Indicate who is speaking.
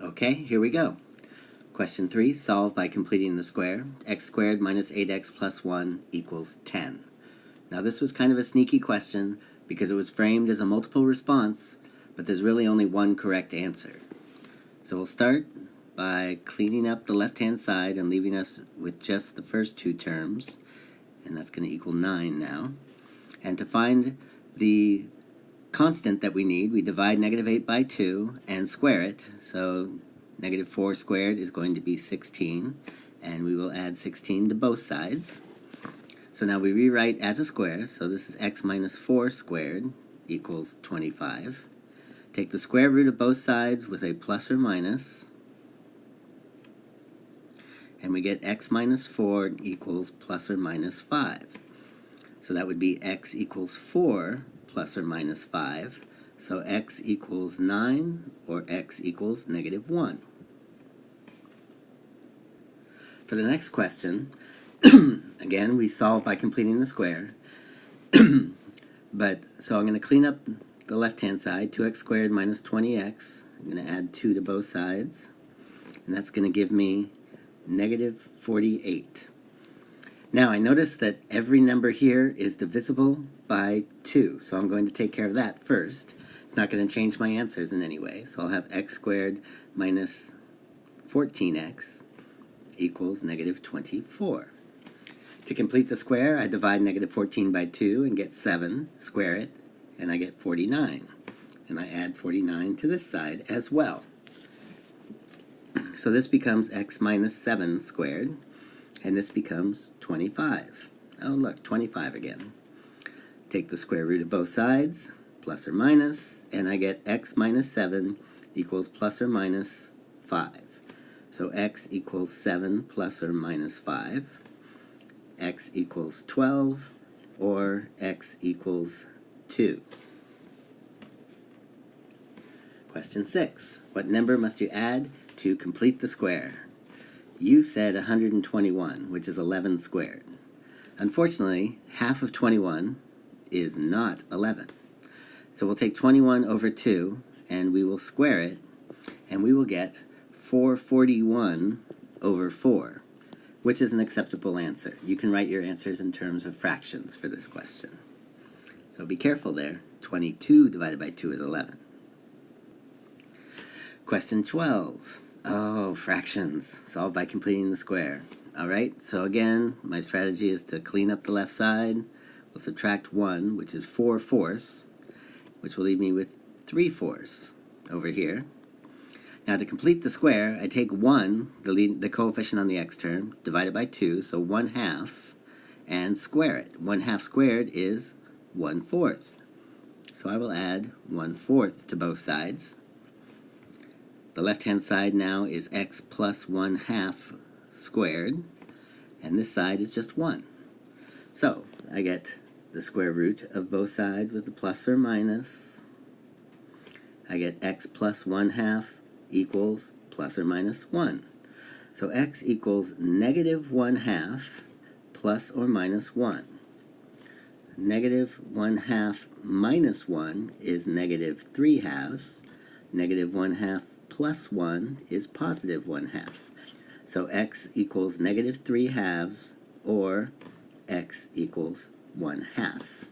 Speaker 1: Okay, here we go. Question 3, solve by completing the square. X squared minus 8x plus 1 equals 10. Now this was kind of a sneaky question because it was framed as a multiple response, but there's really only one correct answer. So we'll start by cleaning up the left-hand side and leaving us with just the first two terms, and that's going to equal 9 now. And to find the constant that we need, we divide negative 8 by 2 and square it. So negative 4 squared is going to be 16, and we will add 16 to both sides. So now we rewrite as a square, so this is x minus 4 squared equals 25. Take the square root of both sides with a plus or minus, and we get x minus 4 equals plus or minus 5. So that would be x equals 4 plus or minus 5. So x equals 9 or x equals negative 1. For the next question, again, we solve by completing the square. So I'm going to clean up the left-hand side, 2x squared minus 20x. I'm going to add 2 to both sides, and that's going to give me negative 48. Now I notice that every number here is divisible by 2, so I'm going to take care of that first. It's not going to change my answers in any way, so I'll have x squared minus 14x equals negative 24. To complete the square, I divide negative 14 by 2 and get 7, square it, and I get 49. And I add 49 to this side as well. So this becomes x minus 7 squared, and this becomes 25. Oh look, 25 again. Take the square root of both sides, plus or minus, and I get x minus 7 equals plus or minus 5. So x equals 7 plus or minus 5. X equals 12, or x equals 2. Question 6. What number must you add to complete the square? You said 121, which is 11 squared. Unfortunately, half of 21 is not 11. So we'll take 21 over 2, and we will square it, and we will get 441 over 4, which is an acceptable answer. You can write your answers in terms of fractions for this question. So be careful there. 22 divided by 2 is 11. Question 12. Oh, fractions. Solved by completing the square. Alright, so again, my strategy is to clean up the left side. We'll subtract 1, which is 4/4, which will leave me with 3/4 over here. Now to complete the square, I take 1, the coefficient on the x term, divide it by 2, so 1/2, and square it. 1/2 squared is 1/4. So I will add 1/4 to both sides. The left-hand side now is x plus 1/2 squared, and this side is just 1. So I get the square root of both sides with the plus or minus. I get x plus 1/2 equals plus or minus 1. So x equals negative 1/2 plus or minus 1. Negative 1/2 minus 1 is negative 3/2. Negative 1/2 plus 1 is positive 1/2. So x equals negative 3/2, or x equals 1/2.